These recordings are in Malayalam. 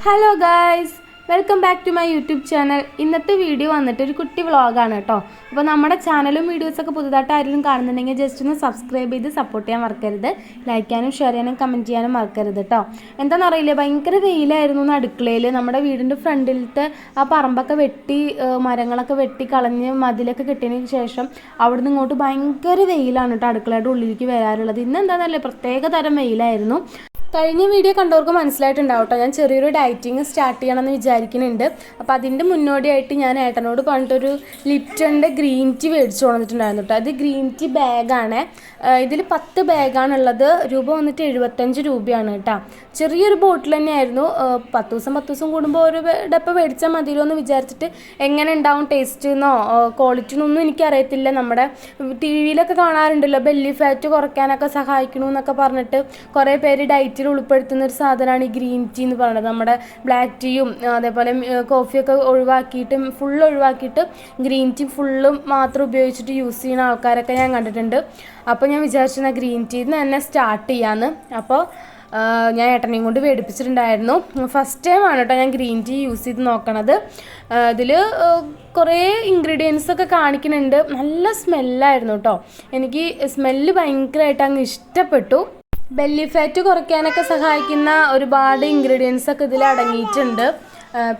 Hello guys, welcome back to my YouTube channel. ഇന്നത്തെ വീഡിയോ വന്നിട്ട് ഒരു കുട്ടി വ്ളോഗാണ് കേട്ടോ. അപ്പോൾ നമ്മുടെ ചാനലും വീഡിയോസൊക്കെ പുതുതായിട്ട് ആരെങ്കിലും കാണുന്നുണ്ടെങ്കിൽ ജസ്റ്റ് ഒന്ന് സബ്സ്ക്രൈബ് ചെയ്ത് സപ്പോർട്ട് ചെയ്യാൻ മറക്കരുത്. ലൈക്ക് ചെയ്യാനും ഷെയർ ചെയ്യാനും കമൻറ്റ് ചെയ്യാനും മറക്കരുത് കേട്ടോ. എന്താണെന്നറിയില്ല, ഭയങ്കര വെയിലായിരുന്നു അടുക്കളയിൽ. നമ്മുടെ വീടിൻ്റെ ഫ്രണ്ടിലത്തെ ആ പറമ്പൊക്കെ വെട്ടി, മരങ്ങളൊക്കെ വെട്ടി കളഞ്ഞ് മതിലൊക്കെ കെട്ടിയതിന് ശേഷം അവിടുന്ന് ഇങ്ങോട്ട് ഭയങ്കര വെയിലാണ് കേട്ടോ അടുക്കളയുടെ ഉള്ളിലേക്ക് വരാറുള്ളത്. ഇന്ന് എന്താണെന്നല്ലേ, പ്രത്യേക തരം വെയിലായിരുന്നു. കഴിഞ്ഞ വീഡിയോ കണ്ടവർക്ക് മനസ്സിലായിട്ടുണ്ടാവും കേട്ടോ, ഞാൻ ചെറിയൊരു ഡയറ്റിങ് സ്റ്റാർട്ട് ചെയ്യണമെന്ന് വിചാരിക്കുന്നുണ്ട്. അപ്പോൾ അതിൻ്റെ മുന്നോടിയായിട്ട് ഞാൻ ഏട്ടനോട് പറഞ്ഞിട്ടൊരു ലിപ്റ്റൻ്റെ ഗ്രീൻ ടീ മേടിച്ചു കൊണ്ടിട്ടുണ്ടായിരുന്നു കേട്ടോ. അത് ഗ്രീൻ ടീ ബാഗാണ്. ഇതിൽ 10 ബാഗാണുള്ളത്. രൂപ വന്നിട്ട് 75 രൂപയാണ് കേട്ടോ. ചെറിയൊരു ബോട്ടിൽ തന്നെയായിരുന്നു. 10 ദിവസം കൂടുമ്പോൾ ഒരു ഡപ്പ മേടിച്ചാൽ മതിയല്ലോ എന്ന് വിചാരിച്ചിട്ട് എങ്ങനെ ഉണ്ടാവും ടേസ്റ്റ് എന്നോ ക്വാളിറ്റി എന്നൊന്നും എനിക്കറിയത്തില്ല. നമ്മുടെ ടി വിയിലൊക്കെ കാണാറുണ്ടല്ലോ, ബെല്ലി ഫാറ്റ് കുറയ്ക്കാനൊക്കെ സഹായിക്കണമെന്നൊക്കെ പറഞ്ഞിട്ട് കുറേ പേര് ഡയറ്റിൽ ഉൾപ്പെടുത്തുന്ന ഒരു സാധനമാണ് ഈ ഗ്രീൻ ടീ എന്ന് പറയുന്നത്. നമ്മുടെ ബ്ലാക്ക് ടീയും അതേപോലെ കോഫിയൊക്കെ ഒഴിവാക്കിയിട്ട് ഗ്രീൻ ടീ ഫുള്ളും മാത്രം ഉപയോഗിച്ചിട്ട് യൂസ് ചെയ്യുന്ന ആൾക്കാരൊക്കെ ഞാൻ കണ്ടിട്ടുണ്ട്. അപ്പോൾ ഞാൻ വിചാരിച്ചിരുന്ന ഗ്രീൻ ടീന്ന് തന്നെ സ്റ്റാർട്ട് ചെയ്യാമെന്ന്. അപ്പോൾ ഞാൻ ഏട്ടനെയും കൊണ്ട് മേടിപ്പിച്ചിട്ടുണ്ടായിരുന്നു. ഫസ്റ്റ് ടൈമാണ് കേട്ടോ ഞാൻ ഗ്രീൻ ടീ യൂസ് ചെയ്ത് നോക്കണത്. ഇതിൽ കുറേ ഇൻഗ്രീഡിയൻസ് ഒക്കെ കാണിക്കുന്നുണ്ട്. നല്ല സ്മെല്ലായിരുന്നു കേട്ടോ. എനിക്ക് സ്മെല്ല് ഭയങ്കരമായിട്ട് അങ്ങ് ഇഷ്ടപ്പെട്ടു. ബെല്ലി ഫാറ്റ് കുറയ്ക്കാനൊക്കെ സഹായിക്കുന്ന ഒരുപാട് ഇൻഗ്രീഡിയൻസ് ഒക്കെ ഇതിൽ അടങ്ങിയിട്ടുണ്ട്.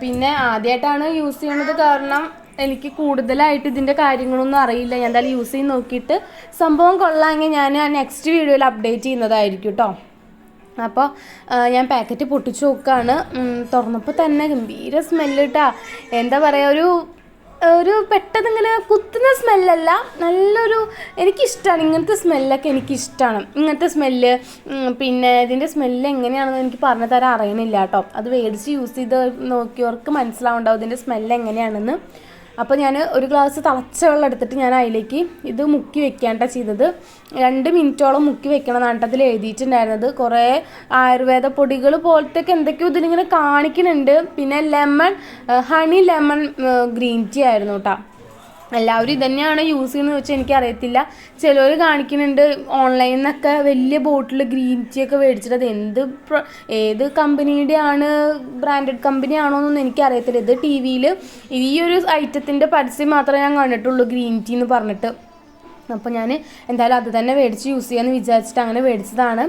പിന്നെ ആദ്യമായിട്ടാണ് യൂസ് ചെയ്യണത്, കാരണം എനിക്ക് കൂടുതലായിട്ട് ഇതിൻ്റെ കാര്യങ്ങളൊന്നും അറിയില്ല. ഞാൻ എന്തായാലും യൂസ് ചെയ്ത് നോക്കിയിട്ട് സംഭവം കൊള്ളാമെങ്കിൽ ഞാൻ നെക്സ്റ്റ് വീഡിയോയിൽ അപ്ഡേറ്റ് ചെയ്യുന്നതായിരിക്കും കേട്ടോ. അപ്പോൾ ഞാൻ പാക്കറ്റ് പൊട്ടിച്ച് നോക്കുകയാണ്. തുറന്നപ്പോൾ തന്നെ ഗംഭീര സ്മെല്ല് കേട്ടോ. എന്താ പറയുക, ഒരു പെട്ടെന്ന് ഇങ്ങനെ കുത്തുന്ന സ്മെല്ലല്ല, നല്ലൊരു, എനിക്കിഷ്ടമാണ് ഇങ്ങനത്തെ സ്മെല്ലൊക്കെ. എനിക്കിഷ്ടമാണ് ഇങ്ങനത്തെ സ്മെല്ല്. പിന്നെ ഇതിൻ്റെ സ്മെല്ല് എങ്ങനെയാണെന്ന് എനിക്ക് പറഞ്ഞു തരാൻ അറിയണില്ല കേട്ടോ. അത് മേടിച്ച് യൂസ് ചെയ്ത് നോക്കിയവർക്ക് മനസ്സിലാവുണ്ടാവും ഇതിൻ്റെ സ്മെല്ല് എങ്ങനെയാണെന്ന്. അപ്പോൾ ഞാൻ ഒരു ഗ്ലാസ് തിളച്ച വെള്ളം എടുത്തിട്ട് ഞാൻ അതിലേക്ക് ഇത് മുക്കി വെക്കാണ്ട ചെയ്തത്. 2 മിനിറ്റോളം മുക്കി വെക്കണമെന്നാണ് അതിൽ എഴുതിയിട്ടുണ്ടായിരുന്നത്. കുറേ ആയുർവേദ പൊടികൾ പോലത്തെയൊക്കെ എന്തൊക്കെയോ ഇതിലിങ്ങനെ കാണിക്കുന്നുണ്ട്. പിന്നെ ഹണി ലെമൺ ഗ്രീൻ ടീ ആയിരുന്നു കേട്ടോ. എല്ലാവരും ഇതന്നെയാണ് യൂസ് ചെയ്യുന്നത് വെച്ചാൽ എനിക്കറിയത്തില്ല. ചിലർ കാണിക്കുന്നുണ്ട് ഓൺലൈനിൽ നിന്നൊക്കെ വലിയ ബോട്ടിൽ ഗ്രീൻ ടീ ഒക്കെ മേടിച്ചിട്ട് അത് ഏത് കമ്പനിയുടെ ആണ്, ബ്രാൻഡഡ് കമ്പനി ആണോ എന്നൊന്നും എനിക്കറിയത്തില്ല. ഇത് ടി വിയിൽ ഈ ഒരു ഐറ്റത്തിൻ്റെ പരസ്യം മാത്രമേ ഞാൻ കണ്ടിട്ടുള്ളൂ, ഗ്രീൻ ടീ എന്ന് പറഞ്ഞിട്ട്. അപ്പോൾ ഞാൻ എന്തായാലും അത് തന്നെ മേടിച്ച് യൂസ് ചെയ്യാമെന്ന് വിചാരിച്ചിട്ട് അങ്ങനെ മേടിച്ചതാണ്.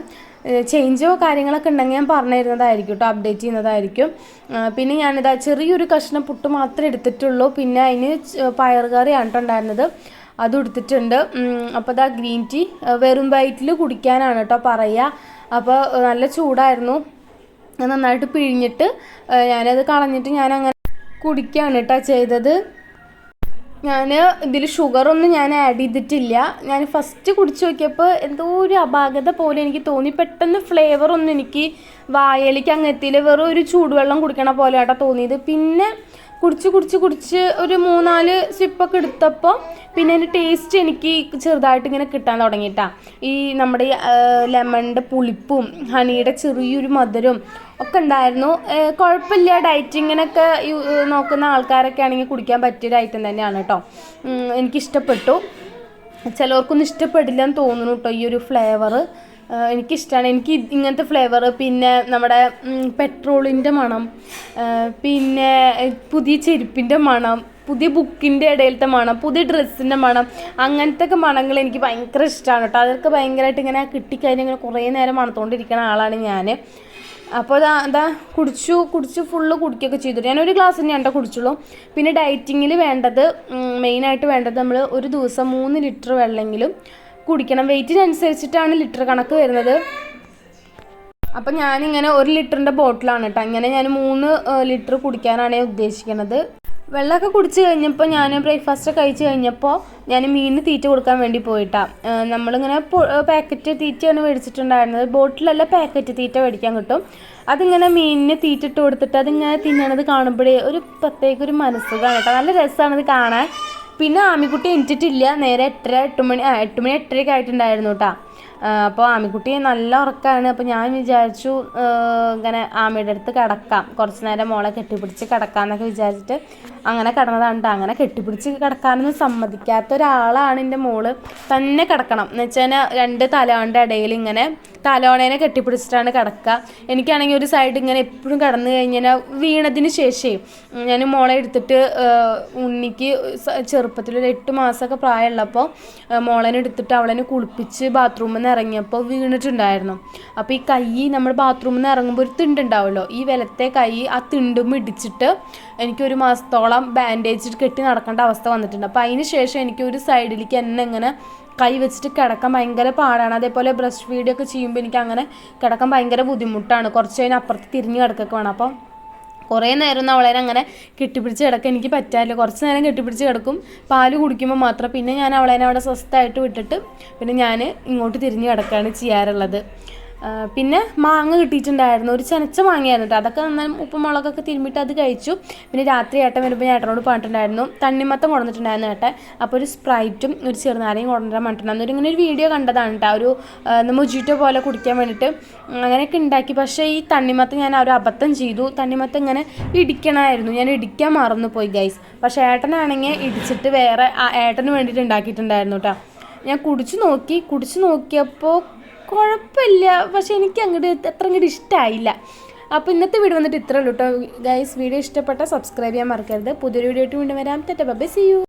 ചേഞ്ചോ കാര്യങ്ങളൊക്കെ ഉണ്ടെങ്കിൽ ഞാൻ പറഞ്ഞു തരുന്നതായിരിക്കും കേട്ടോ, അപ്ഡേറ്റ് ചെയ്യുന്നതായിരിക്കും. പിന്നെ ഞാനിതാ ചെറിയൊരു കഷ്ണം പുട്ട് മാത്രമേ എടുത്തിട്ടുള്ളൂ. പിന്നെ അതിന് പയർ കറിയാണ് കേട്ടോ ഉണ്ടായിരുന്നത്, അതും എടുത്തിട്ടുണ്ട്. അപ്പോൾ ഇതാ ഗ്രീൻ ടീ വെറും വയറ്റിൽ കുടിക്കാനാണ് കേട്ടോ പറയുക. അപ്പോൾ നല്ല ചൂടായിരുന്നു. നന്നായിട്ട് പിഴിഞ്ഞിട്ട് ഞാനത് കളഞ്ഞിട്ട് ഞാനങ്ങനെ കുടിക്കുകയാണ് കേട്ടോ ചെയ്തത്. ഞാൻ ഇതിൽ ഷുഗറൊന്നും ഞാൻ ആഡ് ചെയ്തിട്ടില്ല. ഞാൻ ഫസ്റ്റ് കുടിച്ച് നോക്കിയപ്പോൾ എന്തോ ഒരു അപാകത പോലെ എനിക്ക് തോന്നി. പെട്ടെന്ന് ഫ്ലേവറൊന്നും എനിക്ക് വായയിലേക്ക് അങ്ങ് എത്തിയില്ല. വെറും ഒരു ചൂടുവെള്ളം കുടിക്കണ പോലെ ആട്ടോ തോന്നിയത്. പിന്നെ കുടിച്ച് ഒരു 3-4 സിപ്പൊക്കെ എടുത്തപ്പോൾ പിന്നെ അതിൻ്റെ ടേസ്റ്റ് എനിക്ക് ചെറുതായിട്ട് ഇങ്ങനെ കിട്ടാൻ തുടങ്ങിയിട്ടാണ്. ഈ നമ്മുടെ ലെമണിൻ്റെ പുളിപ്പും ഹണിയുടെ ചെറിയൊരു മധുരവും ഒക്കെ ഉണ്ടായിരുന്നു. കുഴപ്പമില്ല, ഡയറ്റിങ്ങിനൊക്കെ നോക്കുന്ന ആൾക്കാരൊക്കെ ആണെങ്കിൽ കുടിക്കാൻ പറ്റിയൊരു ഐറ്റം തന്നെയാണ് കേട്ടോ. എനിക്കിഷ്ടപ്പെട്ടു. ചിലവർക്കൊന്നും ഇഷ്ടപ്പെടില്ലെന്ന് തോന്നുന്നു കേട്ടോ ഈ ഒരു ഫ്ലേവർ. എനിക്കിഷ്ടമാണ്. എനിക്ക് ഇങ്ങനത്തെ ഫ്ലേവർ, പിന്നെ നമ്മുടെ പെട്രോളിൻ്റെ മണം, പിന്നെ പുതിയ ചെരുപ്പിൻ്റെ മണം, പുതിയ ബുക്കിൻ്റെ ഇടയിലത്തെ മണം, പുതിയ ഡ്രസ്സിൻ്റെ മണം, അങ്ങനത്തെ ഒക്കെ മണങ്ങൾ എനിക്ക് ഭയങ്കര ഇഷ്ടമാണ് കേട്ടോ. അതൊക്കെ ഭയങ്കരമായിട്ട് ഇങ്ങനെ കിട്ടിക്കഴിഞ്ഞാൽ ഇങ്ങനെ കുറേ നേരം മണത്തോണ്ടിരിക്കുന്ന ആളാണ് ഞാൻ. അപ്പോൾ അതാ കുടിച്ചു ഫുള്ള് കുടിക്കുകയൊക്കെ ചെയ്തിട്ട് ഞാനൊരു ഗ്ലാസ് തന്നെ കേട്ടോ കുടിച്ചുള്ളൂ. പിന്നെ ഡയറ്റിങ്ങിൽ വേണ്ടത്, മെയിനായിട്ട് വേണ്ടത്, നമ്മൾ ഒരു ദിവസം 3 ലിറ്റർ വെള്ളമെങ്കിലും കുടിക്കണം. വെയിറ്റിനനുസരിച്ചിട്ടാണ് ലിറ്റർ കണക്ക് വരുന്നത്. അപ്പം ഞാനിങ്ങനെ 1 ലിറ്ററിൻ്റെ ബോട്ടിലാണ് കേട്ടോ. അങ്ങനെ ഞാൻ 3 ലിറ്റർ കുടിക്കാനാണ് ഉദ്ദേശിക്കുന്നത്. വെള്ളമൊക്കെ കുടിച്ച് കഴിഞ്ഞപ്പോൾ, ഞാൻ ബ്രേക്ക്ഫാസ്റ്റ് കഴിച്ച് കഴിഞ്ഞപ്പോൾ ഞാൻ മീനിന് തീറ്റ കൊടുക്കാൻ വേണ്ടി പോയിട്ടാണ്. നമ്മളിങ്ങനെ പാക്കറ്റ് തീറ്റയാണ് മേടിച്ചിട്ടുണ്ടായിരുന്നത്. ബോട്ടിലല്ല, പാക്കറ്റ് തീറ്റ മേടിക്കാൻ കിട്ടും. അതിങ്ങനെ മീനിന് തീറ്റ ഇട്ട് കൊടുത്തിട്ട് അതിങ്ങനെ തിന്നണത് കാണുമ്പോഴേ ഒരു പ്രത്യേക ഒരു മനസ്സുഖമാണ് കേട്ടോ. നല്ല രസമാണത് കാണാൻ. പിന്നെ ആമിക്കുട്ടി എണീറ്റിട്ടില്ല. നേരെ 8 മണി 8:30 ആയിട്ടുണ്ടായിരുന്നു കേട്ടോ. അപ്പോൾ ആമിക്കുട്ടി നല്ല ഉറക്കമാണ്. അപ്പോൾ ഞാൻ വിചാരിച്ചു ഇങ്ങനെ ആമിയുടെ അടുത്ത് കിടക്കാം, കുറച്ച് നേരം മോളെ കെട്ടിപ്പിടിച്ച് കിടക്കാമെന്നൊക്കെ വിചാരിച്ചിട്ട് അങ്ങനെ കിടന്നതാണ് കേട്ടോ. അങ്ങനെ കെട്ടിപ്പിടിച്ച് കിടക്കാനൊന്നും സമ്മതിക്കാത്ത ഒരാളാണ് എൻ്റെ മോള്. തന്നെ കിടക്കണം എന്ന് വെച്ചാൽ 2 തലയോണയുടെ ഇടയിൽ ഇങ്ങനെ തലോണേനെ കെട്ടിപ്പിടിച്ചിട്ടാണ് കിടക്കുക. എനിക്കാണെങ്കിൽ ഒരു സൈഡ് ഇങ്ങനെ എപ്പോഴും കിടന്നു കഴിഞ്ഞാൽ വീണതിന് ശേഷം ഞാൻ മോളെ എടുത്തിട്ട് ഉണ്ണിക്ക് ചെറുപ്പത്തിൽ ഒരു 8 മാസമൊക്കെ പ്രായമുള്ളപ്പോൾ മോളനെ എടുത്തിട്ട് അവളെ കുളിപ്പിച്ച് ബാത്റൂമിൽ നിന്ന് ഇറങ്ങിയപ്പോൾ വീണിട്ടുണ്ടായിരുന്നു. അപ്പോൾ ഈ കൈ നമ്മൾ ബാത്റൂമിൽ നിന്ന് ഇറങ്ങുമ്പോൾ ഒരു തിണ്ടുണ്ടാവുമല്ലോ, ഈ വലത്തെ കൈ ആ തിണ്ടും ഇടിച്ചിട്ട് എനിക്കൊരു മാസത്തോളം ബാൻഡേജ് കെട്ടി നടക്കേണ്ട അവസ്ഥ വന്നിട്ടുണ്ട്. അപ്പോൾ അതിന് ശേഷം എനിക്ക് ഒരു സൈഡിലേക്ക് എന്നെ ഇങ്ങനെ കൈ വെച്ചിട്ട് കിടക്കാൻ ഭയങ്കര പാടാണ്. അതേപോലെ ബ്രസ്റ്റ് ഫീഡൊക്കെ ചെയ്യുമ്പോൾ എനിക്ക് അങ്ങനെ കിടക്കാൻ ഭയങ്കര ബുദ്ധിമുട്ടാണ്. കുറച്ച് കഴിഞ്ഞ് അപ്പുറത്ത് തിരിഞ്ഞ് കിടക്കൊക്കെ വേണം. അപ്പോൾ കുറേ നേരം അവളെ അങ്ങനെ കെട്ടിപ്പിടിച്ച് കിടക്കാൻ എനിക്ക് പറ്റാറില്ല. കുറച്ച് നേരം കെട്ടിപ്പിടിച്ച് കിടക്കും, പാല് കുടിക്കുമ്പോൾ മാത്രം. പിന്നെ ഞാൻ അവളെ അവിടെ സ്വസ്ഥമായിട്ട് വിട്ടിട്ട് പിന്നെ ഞാൻ ഇങ്ങോട്ട് തിരിഞ്ഞ് കിടക്കുകയാണ് ചെയ്യാറുള്ളത്. പിന്നെ മാങ്ങ കിട്ടിയിട്ടുണ്ടായിരുന്നു, ഒരു ചെനച്ച മാങ്ങയായിരുന്നു കേട്ടോ. അതൊക്കെ നന്നായി ഉപ്പും മുളകൊക്കെ തിരുമ്മിട്ട് അത് കഴിച്ചു. പിന്നെ രാത്രി ഏട്ടൻ വരുമ്പോൾ ഞാൻ ഏട്ടനോട് പറഞ്ഞിട്ടുണ്ടായിരുന്നു തണ്ണിമത്തം കൊടുത്തിട്ടുണ്ടായിരുന്നു ഏട്ടൻ. അപ്പോൾ ഒരു സ്പ്രൈറ്റും ഒരു ചെറുനാരയും കൊണ്ടുവരാൻ പറഞ്ഞിട്ടുണ്ടായിരുന്നു. ഇങ്ങനെ ഒരു വീഡിയോ കണ്ടതാണ് കേട്ടോ, ഒരു മൊജിറ്റോ പോലെ കുടിക്കാൻ വേണ്ടിയിട്ട് അങ്ങനെയൊക്കെ ഉണ്ടാക്കി. പക്ഷേ ഈ തണ്ണിമത്തം ഞാൻ ഒരു അബദ്ധം ചെയ്തു. തണ്ണിമത്തം ഇങ്ങനെ ഇടിക്കണമായിരുന്നു, ഞാൻ ഇടിക്കാൻ മറന്നു പോയി ഗൈസ്. പക്ഷേ ഏട്ടനാണെങ്കിൽ ഇടിച്ചിട്ട് വേറെ ഏട്ടന് വേണ്ടിയിട്ട് ഉണ്ടാക്കിയിട്ടുണ്ടായിരുന്നു കേട്ടോ. ഞാൻ കുടിച്ചു നോക്കിയപ്പോൾ കുഴപ്പമില്ല, പക്ഷെ എനിക്ക് അത്ര അങ്ങോട്ട് ഇഷ്ടമായില്ല. അപ്പോൾ ഇന്നത്തെ വീഡിയോ വന്നിട്ട് ഇത്രയേ ഉള്ളൂ കേട്ടോ ഗൈസ്. വീഡിയോ ഇഷ്ടപ്പെട്ടാൽ സബ്സ്ക്രൈബ് ചെയ്യാൻ മറക്കരുത്. പുതിയൊരു വീഡിയോ ആയിട്ട് വീണ്ടും വരാം. Bye, see U.